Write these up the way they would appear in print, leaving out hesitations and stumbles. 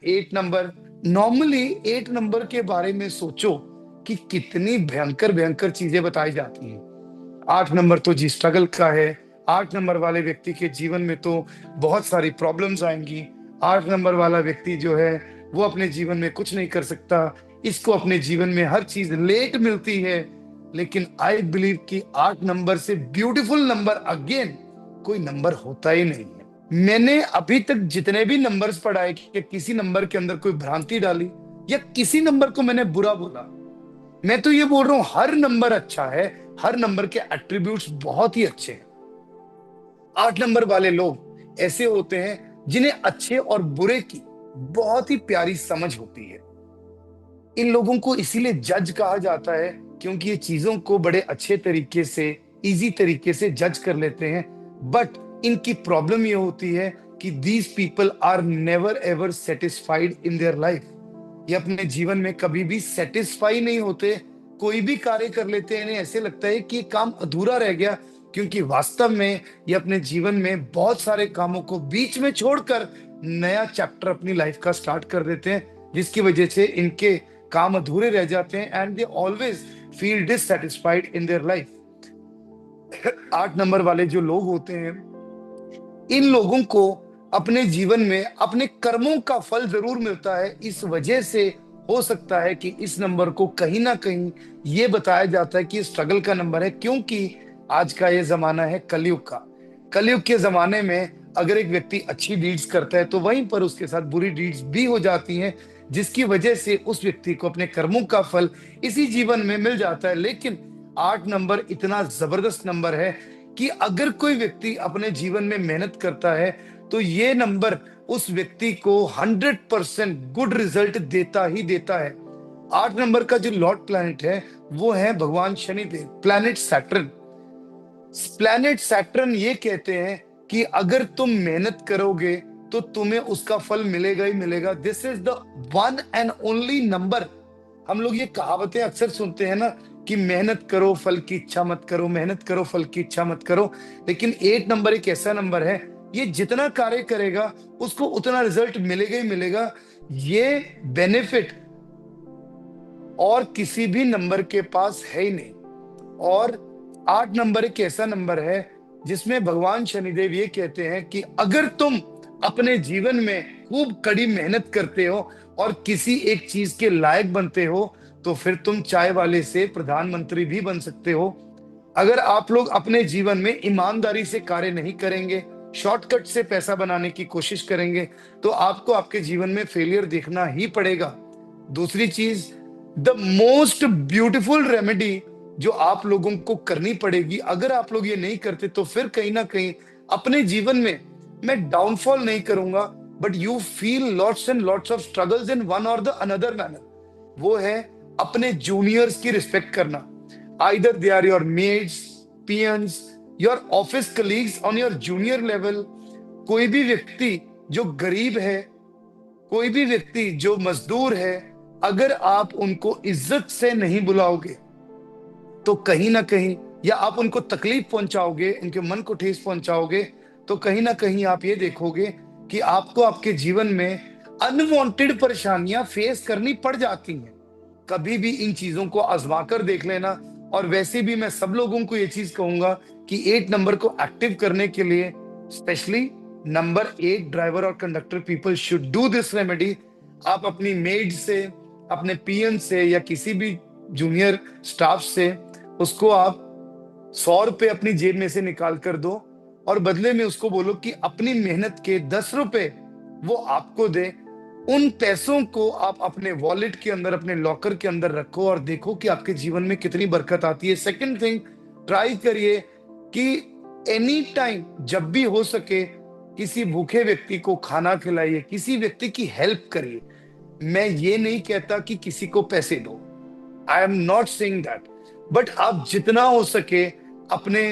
Eight number. Normally eight number के बारे में सोचो कि कितनी भयंकर भयंकर चीजें बताई जाती हैं। आठ नंबर तो जी स्ट्रगल का है। आठ नंबर वाले व्यक्ति के जीवन में तो बहुत सारी प्रॉब्लम्स आएंगी। आठ नंबर वाला व्यक्ति जो है वो अपने जीवन में कुछ नहीं कर सकता। इसको अपने जीवन में हर चीज लेट मिलती है। लेकिन आई बिलीव कि आठ नंबर से ब्यूटीफुल नंबर अगेन कोई नंबर होता ही नहीं है। मैंने अभी तक जितने भी नंबर्स पढ़ाए कि किसी नंबर के अंदर कोई भ्रांति डाली या किसी नंबर को मैंने बुरा बोला, मैं तो ये बोल रहा हूं हर नंबर अच्छा है। हर नंबर के एट्रीब्यूट्स बहुत ही अच्छे हैं। आठ नंबर वाले लोग ऐसे होते हैं जिन्हें अच्छे और बुरे की बहुत ही प्यारी समझ होती है। इन लोगों को इसीलिए जज कहा जाता है क्योंकि ये चीजों को बड़े अच्छे तरीके से, इजी तरीके से जज कर लेते हैं। बट इनकी प्रॉब्लम ये होती है कि these people are never ever satisfied in their life. ये अपने जीवन में कभी भी सेटिस्फाई नहीं होते। कोई भी कार्य कर लेते हैं, इन्हें ऐसे लगता है कि ये काम अधूरा रह गया, क्योंकि वास्तव में ये अपने जीवन में बहुत सारे कामों को बीच में छोड़कर नया चैप्टर अपनी लाइफ का स्टार्ट कर देते हैं, जिसकी वजह से इनके काम अधूरे रह जाते हैं and they always feel dissatisfied in their life. आठ नंबर वाले जो लोग होते हैं, इन लोगों को अपने जीवन में अपने कर्मों का फल जरूर मिलता है। इस वजह से हो सकता है कि इस नंबर को कहीं ना कहीं ये बताया जाता है कि स्ट्रगल का नंबर है, क्योंकि आज का ये जमाना है कलयुग का। कलयुग के जमाने में अगर एक व्यक्ति अच्छी डीड्स करता है तो वहीं पर उसके साथ बुरी डीड्स भी हो जाती हैं, जिसकी वजह से उस व्यक्ति को अपने कर्मों का फल इसी जीवन में मिल जाता है। लेकिन आठ नंबर इतना जबरदस्त नंबर है कि अगर कोई व्यक्ति अपने जीवन में मेहनत करता है तो ये नंबर उस व्यक्ति को 100% गुड रिजल्ट देता ही देता है। आठ नंबर का जो लॉर्ड प्लैनेट है वो है भगवान Shanidev, planet Saturn. Planet Saturn ये कहते हैं कि अगर तुम मेहनत करोगे तो तुम्हें उसका फल मिलेगा ही मिलेगा। This is the one and only number. हम लोग ये कहावतें अक्सर सुनते हैं ना कि मेहनत करो फल की इच्छा मत करो, मेहनत करो फल की इच्छा मत करो। लेकिन एट नंबर एक ऐसा नंबर है, ये जितना कार्य करेगा उसको उतना रिजल्ट मिलेगा ही मिलेगा। ये बेनिफिट और किसी भी नंबर के पास है ही नहीं। और आठ नंबर एक ऐसा नंबर है जिसमें भगवान शनिदेव ये कहते हैं कि अगर तुम अपने जीवन में खूब कड़ी मेहनत करते हो और किसी एक चीज के लायक बनते हो तो फिर तुम चाय वाले से प्रधानमंत्री भी बन सकते हो। अगर आप लोग अपने जीवन में ईमानदारी से कार्य नहीं करेंगे, शॉर्टकट से पैसा बनाने की कोशिश करेंगे, तो आपको आपके जीवन में फेलियर देखना ही पड़ेगा। दूसरी चीज, द मोस्ट ब्यूटीफुल रेमेडी जो आप लोगों को करनी पड़ेगी, अगर आप लोग ये नहीं करते तो फिर कहीं ना कहीं अपने जीवन में, मैं डाउनफॉल नहीं करूंगा, but you feel lots and lots of struggles in one or the other manner. वो है अपने जूनियर्स की रिस्पेक्ट करना। Either they are your maids, peons, your office colleagues on your junior level. कोई भी व्यक्ति जो गरीब है, कोई भी व्यक्ति जो मजदूर है, अगर आप उनको इज्जत से नहीं बुलाओगे तो कहीं ना कहीं, या आप उनको तकलीफ पहुंचाओगे, उनके मन को ठेस पहुंचाओगे, तो कहीं ना कहीं आप ये देखोगे कि आपको आपके जीवन में अनवांटेड परेशानियां फेस करनी पड़ जाती हैं। कभी भी इन चीजों को आजमा कर देख लेना। और वैसे भी मैं सब लोगों को ये चीज कहूंगा कि एट नंबर को एक्टिव करने के लिए, स्पेशली नंबर एट ड्राइवर और conductor people should do this remedy. आप अपनी मेड से, अपने पीएन से या किसी भी जूनियर स्टाफ से उसको आप 100 रुपए अपनी जेब में से निकाल कर दो और बदले में उसको बोलो कि अपनी मेहनत के 10 रुपए वो आपको दे। उन पैसों को आप अपने वॉलेट के अंदर, अपने लॉकर के अंदर रखो और देखो कि आपके जीवन में कितनी बरकत आती है। सेकंड थिंग, ट्राई करिए कि एनी टाइम जब भी हो सके किसी भूखे व्यक्ति को खाना खिलाइए, किसी व्यक्ति की हेल्प करिए। मैं ये नहीं कहता कि किसी को पैसे दो, I am not saying that, but आप जितना हो सके अपने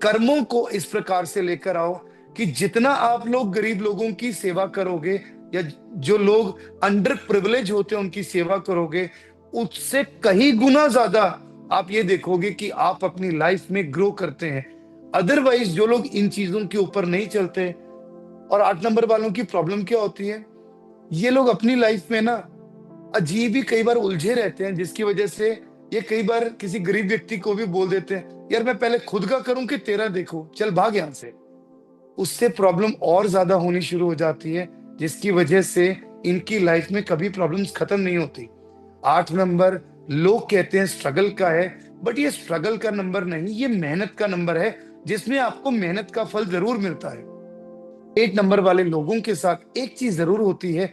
कर्मों को इस प्रकार से लेकर आओ कि जितना आप लोग गरीब लोगों की सेवा करोगे या जो लोग अंडर प्रिविलेज होते हैं उनकी सेवा करोगे, उससे कहीं गुना ज्यादा आप ये देखोगे कि आप अपनी लाइफ में ग्रो करते हैं। अदरवाइज जो लोग इन चीजों के ऊपर नहीं चलते, और आठ नंबर वालों की प्रॉब्लम क्या होती है, ये लोग अपनी लाइफ में ना अजीब ही कई बार उलझे रहते हैं, जिसकी वजह से ये कई बार किसी गरीब व्यक्ति को भी बोल देते हैं, यार मैं पहले खुद का करूं कि तेरा देखूं, चल भाग यहां से। उससे प्रॉब्लम और ज्यादा होनी शुरू हो जाती है, जिसकी वजह से इनकी लाइफ में कभी प्रॉब्लम्स खत्म नहीं होती। 8 नंबर लोग कहते हैं स्ट्रगल का है, बट ये स्ट्रगल का नंबर नहीं, ये मेहनत का नंबर है, जिसमें आपको मेहनत का फल जरूर मिलता है। 8 नंबर वाले लोगों के साथ एक चीज जरूर होती है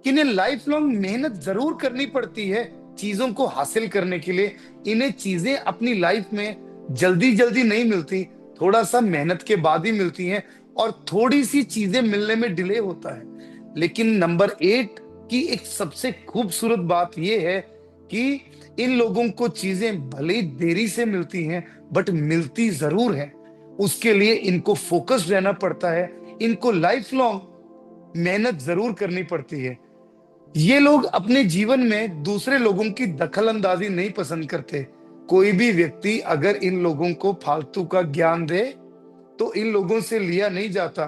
कि इन्हें लाइफ लॉन्ग मेहनत जरूर करनी पड़ती है चीजों को हासिल करने के लिए। इन्हें चीजें अपनी लाइफ में जल्दी जल्दी नहीं मिलती, थोड़ा सा मेहनत के बाद ही मिलती हैं, और थोड़ी सी चीजें मिलने में डिले होता है। लेकिन नंबर 8 की एक सबसे खूबसूरत बात यह है कि इन लोगों को चीजें भले ही देरी से मिलती हैं, बट मिलती जरूर है। उसके लिए इनको फोकस्ड रहना पड़ता है, इनको लाइफ लॉन्ग मेहनत जरूर करनी पड़ती है। ये लोग अपने जीवन में दूसरे लोगों की दखल अंदाजी नहीं पसंद करते। कोई भी व्यक्ति अगर इन लोगों को फालतू का ज्ञान दे तो इन लोगों से लिया नहीं जाता।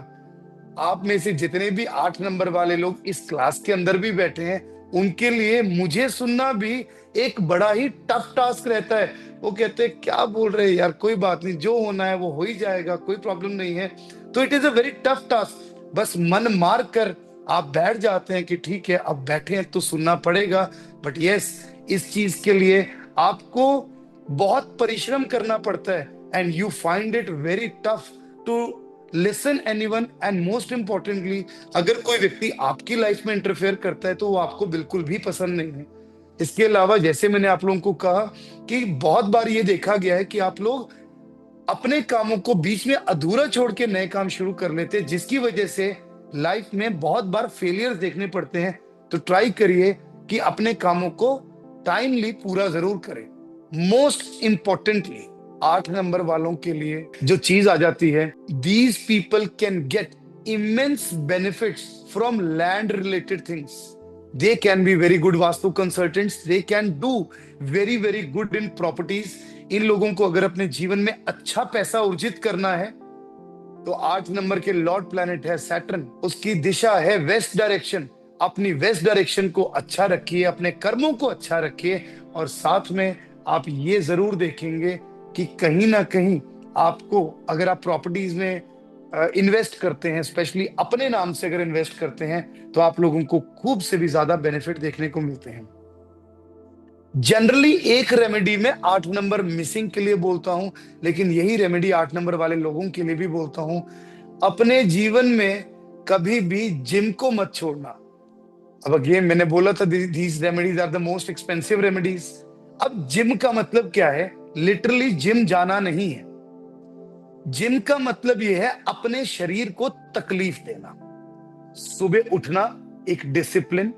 आप में से जितने भी 8 नंबर वाले लोग इस क्लास के अंदर भी बैठे हैं, उनके लिए मुझे सुनना भी एक बड़ा ही टफ टास्क रहता है। वो कहते हैं क्या बोल रहे हैं यार, कोई बात नहीं, जो होना है वो हो ही जाएगा, कोई प्रॉब्लम नहीं है। तो it is a very tough task. बस मन मार कर आप बैठ जाते हैं कि ठीक है अब बैठे हैं तो सुनना पड़ेगा। बट यस, इस चीज के लिए आपको बहुत परिश्रम करना पड़ता है, and you find it very tough to listen anyone. And most importantly, अगर कोई व्यक्ति आपकी लाइफ में इंटरफेयर करता है तो वो आपको बिल्कुल भी पसंद नहीं है। इसके अलावा जैसे मैंने आप लोगों को कहा कि बहुत बार ये देखा गया है कि आप लोग अपने कामों को बीच में अधूरा छोड़ के नए काम शुरू कर लेते हैं, जिसकी वजह से लाइफ में बहुत बार फेलियर देखने पड़ते हैं। तो ट्राई करिए कि अपने कामों को टाइमली पूरा जरूर करें। मोस्ट इंपॉर्टेंटली, 8 नंबर वालों के लिए जो चीज आ जाती है, these people can get immense benefits from land related things. They can be very good vastu consultants, they can do very very good in properties. इन लोगों को अगर अपने जीवन में अच्छा पैसा अर्जित करना है तो 8 नंबर के लॉर्ड प्लैनेट है सैटर्न, उसकी दिशा है वेस्ट डायरेक्शन। अपनी वेस्ट डायरेक्शन को अच्छा रखिए, अपने कर्मों को अच्छा रखिए, और साथ में आप ये जरूर देखेंगे कि कहीं ना कहीं आपको, अगर आप प्रॉपर्टीज में इन्वेस्ट करते हैं, स्पेशली अपने नाम से अगर इन्वेस्ट करते हैं, तो आप लोगों को खूब से भी ज्यादा बेनिफिट देखने को मिलते हैं। जनरली एक रेमेडी में 8 नंबर मिसिंग के लिए बोलता हूं, लेकिन यही रेमेडी 8 नंबर वाले लोगों के लिए भी बोलता हूं। अपने जीवन में कभी भी जिम को मत छोड़ना। अब अगेन मैंने बोला था these remedies are the most expensive remedies. अब जिम का मतलब क्या है? लिटरली जिम जाना नहीं है। जिम का मतलब यह है अपने शरीर को तकलीफ देना। सुबह उठना, एक डिसिप्लिन।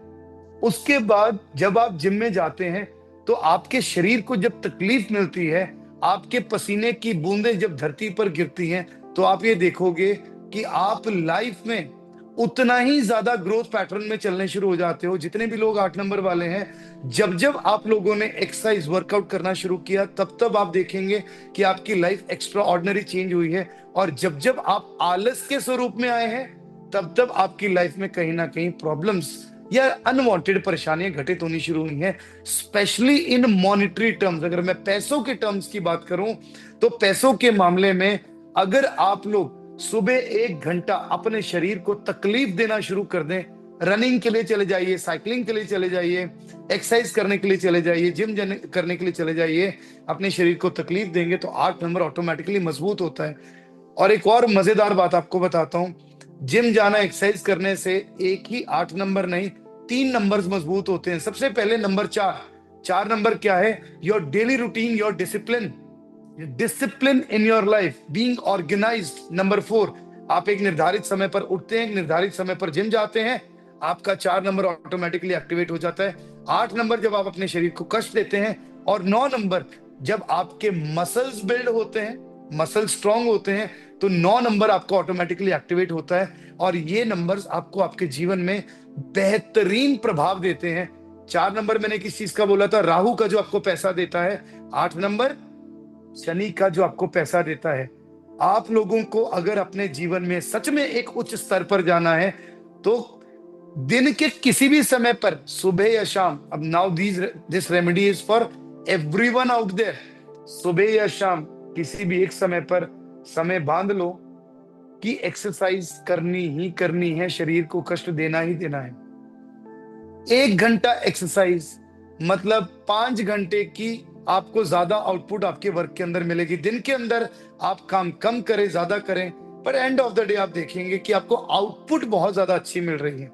उसके बाद जब आप जिम में जाते हैं तो आपके शरीर को जब तकलीफ मिलती है, आपके पसीने की बूंदें जब धरती पर गिरती हैं, तो आप ये देखोगे कि आप लाइफ में उतना ही ज्यादा ग्रोथ पैटर्न में चलने शुरू हो जाते हो। जितने भी लोग 8 नंबर वाले हैं, जब जब आप लोगों ने एक्सरसाइज वर्कआउट करना शुरू किया, तब तब आप देखेंगे कि आपकी लाइफ एक्स्ट्रा ऑर्डिनरी चेंज हुई है। और जब जब आप आलस के स्वरूप में आए हैं, तब तब आपकी लाइफ में कहीं ना कहीं प्रॉब्लम्स या अनवांटेड परेशानियां घटित होनी शुरू हुई हैं, स्पेशली इन मॉनिटरी टर्म्स। अगर मैं पैसों के टर्म्स की बात करूं, तो पैसों के मामले में अगर आप लोग सुबह 1 घंटा अपने शरीर को तकलीफ देना शुरू कर दें, रनिंग के लिए चले जाइए, साइकिलिंग के लिए चले जाइए, एक्सरसाइज करने के लिए चले जाइए, जिम करने के लिए चले जाइए, अपने शरीर को तकलीफ देंगे तो 8 नंबर ऑटोमेटिकली मजबूत होता है। और एक और मजेदार बात आपको बताता हूं, जिम जाना, एक्सरसाइज करने से एक ही 8 नंबर नहीं, 3 नंबर मजबूत होते हैं। सबसे पहले नंबर 4। 4 नंबर क्या है? Your daily routine, your discipline, discipline in your life, being organized. Number 4, आप एक निर्धारित समय पर उठते हैं, एक निर्धारित समय पर जिम जाते हैं, आपका 4 नंबर ऑटोमेटिकली एक्टिवेट हो जाता है। 8 नंबर जब आप अपने शरीर को कष्ट देते हैं, और 9 नंबर जब आपके मसल्स बिल्ड होते हैं, मसल स्ट्रांग होते हैं, तो 9 नंबर आपका ऑटोमेटिकली एक्टिवेट होता है। और ये नंबर्स आपको आपके जीवन में बेहतरीन प्रभाव देते हैं। 4 नंबर मैंने किस चीज का बोला था? राहु का जो आपको पैसा देता है। 8 नंबर शनि का जो आपको पैसा देता है। आप लोगों को अगर अपने जीवन में सच में एक उच्च स्तर पर जाना है, तो दिन के किसी भी समय पर, सुबह या शाम, अब now this remedy is for everyone out there, सुबह या शाम किसी भी एक समय पर समय बांध लो कि एक्सरसाइज करनी ही करनी है, शरीर को कष्ट देना ही देना है। 1 घंटा एक्सरसाइज मतलब 5 घंटे की आपको ज्यादा आउटपुट आपके वर्क के अंदर मिलेगी। दिन के अंदर आप काम कम करें ज्यादा करें, पर एंड ऑफ द डे आप देखेंगे कि आपको आउटपुट बहुत ज्यादा अच्छी मिल रही है।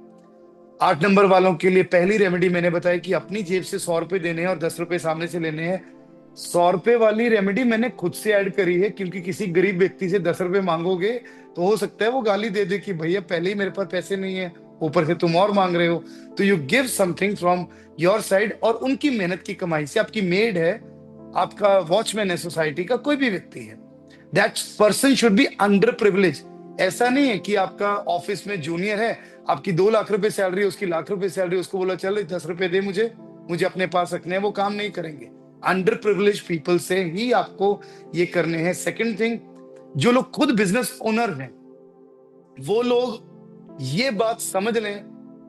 8 नंबर वालों के लिए पहली रेमेडी मैंने बताई कि अपनी जेब से 100 रुपए देने हैं और 10 रुपए सामने से लेने हैं। 100 रुपए वाली रेमेडी मैंने खुद से ऐड करी है, क्योंकि किसी गरीब व्यक्ति से 10 रुपए मांगोगे तो हो सकता है वो गाली दे दे कि भैया पहले ही मेरे पास पैसे नहीं है, ऊपर से तुम और मांग रहे हो। तो you give something from your side, और उनकी मेहनत की कमाई से, आपकी मेड है, आपका वॉचमैन है, सोसाइटी का कोई भी व्यक्ति है, that person should be under privilege. ऐसा नहीं है कि आपका ऑफिस में जूनियर है, आपकी 2 लाख रुपए सैलरी, उसकी लाख रुपए सैलरी, उसको बोला चल 10 रुपए दे मुझे, मुझे अपने पास रखने हैं, वो काम नहीं करेंगे। अंडर प्रिविलेज पीपल से ही आपको ये करने हैं। सेकंड थिंग, जो लोग खुद बिजनेस ओनर हैं, वो लोग ये बात समझ लें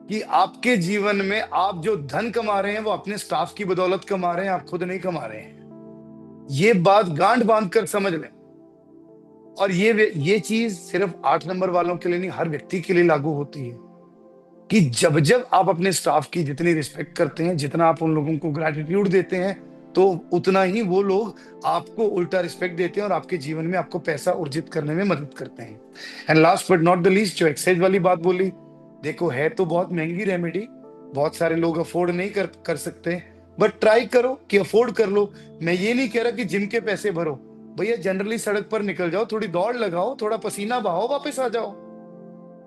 कि आपके जीवन में आप जो धन कमा रहे हैं वो अपने स्टाफ की बदौलत कमा रहे हैं, आप खुद नहीं कमा रहे हैं। ये बात गांठ बांध कर समझ लें। और ये चीज सिर्फ 8 नंबर वालों के लिए नहीं, हर व्यक्ति के लिए लागू होती है कि जब जब आप अपने स्टाफ की जितनी रिस्पेक्ट करते हैं, जितना आप उन लोगों को ग्रेटिट्यूड देते हैं, तो उतना ही वो लोग आपको उल्टा रिस्पेक्ट देते हैं और आपके जीवन में आपको पैसा अर्जित करने में मदद करते हैं। And last but not the least, जो एक्सरसाइज वाली बात बोली, देखो है तो बहुत महंगी रेमेडी, बहुत सारे लोग अफोर्ड नहीं कर सकते, बट ट्राई करो कि अफोर्ड कर लो। मैं ये नहीं कह रहा कि जिम के पैसे भरो, भैया जनरली सड़क पर निकल जाओ, थोड़ी दौड़ लगाओ, थोड़ा पसीना बहाओ, वापस आ जाओ।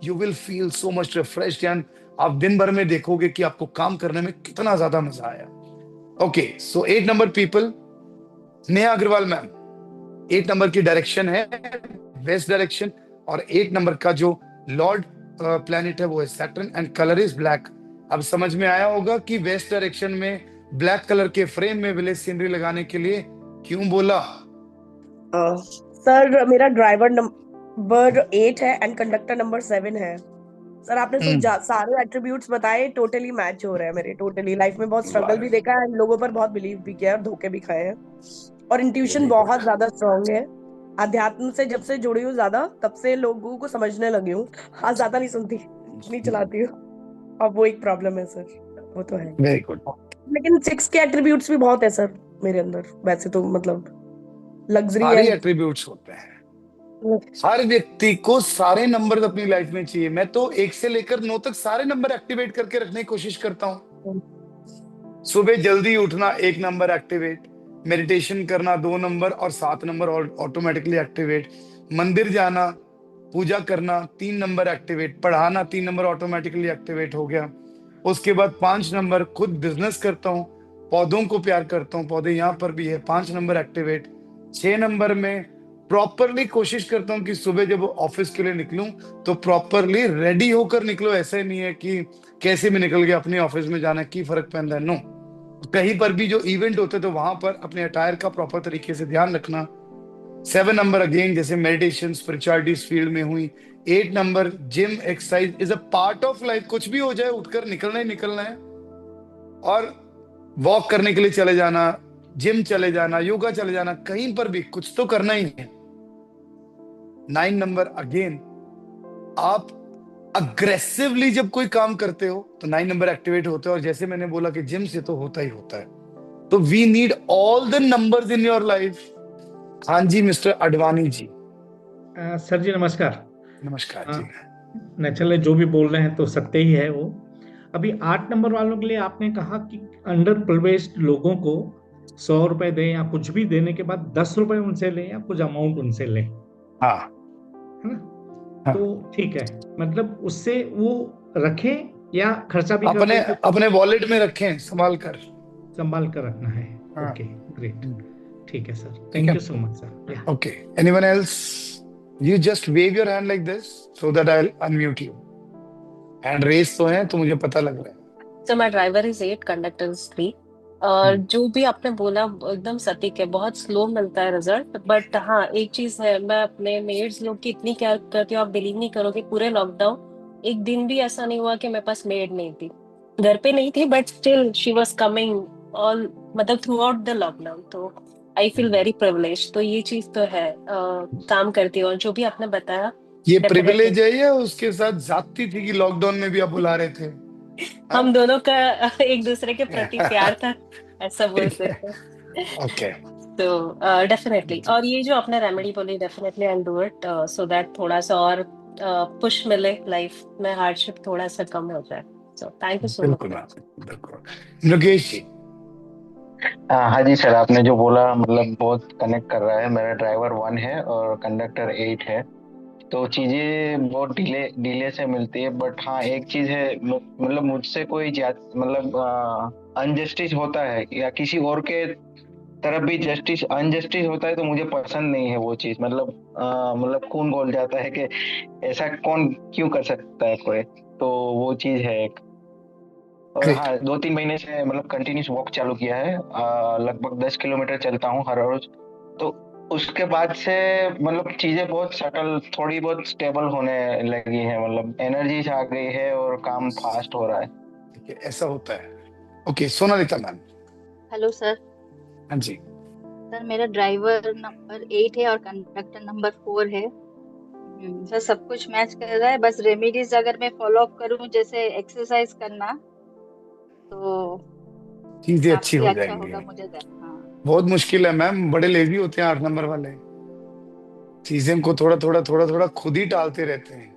You will feel so much refreshed, and आप दिन भर में देखोगे कि आपको काम करने में कितना ज्यादा मजा आया। Okay, so 8 number people, Neha Agrawal ma'am, 8 number की डायरेक्शन है वेस्ट डायरेक्शन, और 8 नंबर का जो लॉर्ड प्लैनेट है वो है Saturn, and colour is black. अब समझ में आया होगा कि वेस्ट डायरेक्शन में ब्लैक कलर के फ्रेम में विलेज सीनरी लगाने के लिए क्यों बोला। सर मेरा ड्राइवर नंबर 8 है एंड कंडक्टर नंबर 7 है। सर आपने सारे एट्रीब्यूट्स बताए, टोटली मैच हो रहे हैं मेरे। टोटली लाइफ में बहुत स्ट्रगल भी देखा है, लोगों पर बहुत बिलीव भी किया है और धोखे भी खाए हैं, और इंट्यूशन बहुत ज्यादा स्ट्रांग है। अध्यात्म से जब से जुड़ी हूँ ज्यादा, तब से लोगों को समझने लगी हूँ। आज ज्यादा नहीं सुनती, नहीं चलाती हूँ, अब वो एक प्रॉब्लम है सर, वो तो है। Very good. लेकिन 6 के एट्रीब्यूट्स भी बहुत है सर मेरे अंदर, वैसे तो मतलब लग्जरी सारे एंड एट्रीब्यूट्स होते हैं, हर व्यक्ति को सारे नंबर अपनी लाइफ में चाहिए। मैं तो 1 से लेकर 9 तक सारे नंबर एक्टिवेट करके रखने की कोशिश करता हूँ। सुबह जल्दी उठना 1 नंबर एक्टिवेट, मेडिटेशन करना 2 नंबर, और 7 नंबर ऑटोमेटिकली एक्टिवेट, मंदिर जाना, पूजा करना 3 नंबर एक्टिवेट, पढ़ाना 3 नंबर ऑटोमेटिकली एक्टिवेट हो गया। उसके बाद 5 नंबर, खुद बिजनेस करता हूँ, पौधों को प्यार करता हूँ, पौधे यहाँ पर भी है, 5 नंबर एक्टिवेट। 6 नंबर में प्रॉपरली कोशिश करता हूँ कि सुबह जब ऑफिस के लिए निकलूं तो प्रॉपरली रेडी होकर निकलो। ऐसे नहीं है कि कैसे भी निकल गया, अपने ऑफिस में जाना की फर्क पड़ता है, नो। कहीं पर भी जो इवेंट होते तो वहां पर अपने अटायर का प्रॉपर तरीके से ध्यान रखना। 7 नंबर अगेन जैसे मेडिटेशन स्पिरिचुअलिटी फील्ड में हुई। 8 number gym exercise is a part of life, कुछ भी हो जाए उठकर निकलना ही निकलना है, और वॉक करने के लिए चले जाना, जिम चले जाना, योगा चले जाना, कहीं पर भी कुछ तो करना ही है। 9 नंबर अगेन, आप अग्रेसिवली जब कोई काम करते हो तो 9 नंबर एक्टिवेट होता है, और जैसे मैंने बोला कि जिम से तो होता ही होता है। तो we need all the numbers in your life. हाँ जी मिस्टर अडवाणी जी। सर जी नमस्कार। नमस्कार जी। नेचुरली जो भी बोल रहे हैं तो सत्य ही है वो। अभी 8 नंबर वालों के लिए आपने कहा कि अंडर प्रिविलेज्ड लोगों को 100 रुपए दें या कुछ भी देने के बाद 10 रुपए उनसे लें या कुछ अमाउंट उनसे लें, हाँ, है ना? हाँ। तो ठीक है, मतलब उससे वो रखें या खर्चा भी अपने करते अपने वॉलेट में रखें, संभाल कर रखना है। हाँ। ओके ग्रेट, ठीक है sir, thank you so much sir. Okay, anyone else? You just wave your hand like this so that I'll unmute you. Hand raise तो है तो मुझे पता लग रहा है। So my driver is 8, conductor is 3. जो भी आपने बोला एकदम सटीक है, बहुत स्लो मिलता है रिजल्ट, बट हाँ एक चीज है, मैं अपने मेड्स लोग की इतनी केयर करती हूँ, आप बिलीव नहीं करोगे, पूरे लॉकडाउन एक दिन भी ऐसा नहीं हुआ कि मेरे पास मेड नहीं थी, घर पे नहीं थी, but still she was coming all, मतलब थ्रू आउट द लॉकडाउन। तो आई फील वेरी प्रिविलेज। तो ये चीज तो है, काम करती है। और जो भी आपने बताया, ये डेफिनेटली प्रिविलेज है या उसके साथ जाती थी कि लॉकडाउन में भी आप बुला रहे थे? हाँ? हम दोनों का एक दूसरे के प्रति प्यार था, ऐसा बोल ठीक है। सकते हैं। ओके। तो डेफिनेटली, और ये जो आपने रेमेडी बोली, definitely I do it, so that थोड़ा सा और पुश मिले लाइफ में, हार्डशिप थोड़ा सा कम हो जाए। सो थैंक यू सो बिल्कुल मच। मैम, बिल्कुल। योगेश जी। हाँ जी सर, आपने जो बोला मतलब बहुत कनेक्ट कर रहा है। मेरा ड्राइवर 1 है और कंडक्टर 8 है, तो चीजें बहुत डिले डिले से मिलती है। बट हाँ, एक चीज है, मतलब मुझसे कोई मतलब अनजस्टिस होता है या किसी और के तरफ भी जस्टिस अनजस्टिस होता है तो मुझे पसंद नहीं है वो चीज। मतलब मतलब खून खौल जाता है कि ऐसा कौन क्यों कर सकता है कोई। तो वो चीज है एक। और ग्रेट। हाँ, 2-3 महीने से मतलब कंटिन्यूस वॉक चालू किया है। लगभग 10 किलोमीटर चलता हूँ हर रोज। तो उसके बाद से मतलब चीजें बहुत सटल, थोड़ी बहुत स्टेबल होने लगी है। मतलब एनर्जी आ गई है और काम फास्ट हो रहा है। ठीक है, ऐसा होता है। Okay, Sonalika ma'am. Hello sir. हाँ जी। सर मेरा ड्राइवर नंबर 8 है और कंडक्टर नंबर 4 है। सर सब कुछ मैच कर रहा है, बस रेमेडीज अगर मैं फॉलो अप करूं जैसे एक्सरसाइज करना तो चीजें अच्छी काफी हो अच्छा जाएंगी। होगा मुझे सर। हाँ बहुत मुश्किल है मैम, बड़े लेजी होते हैं 8 नंबर वाले, चीजें को थोड़ा थोड़ा थोड़ा थोड़ा खुद ही टालते रहते हैं।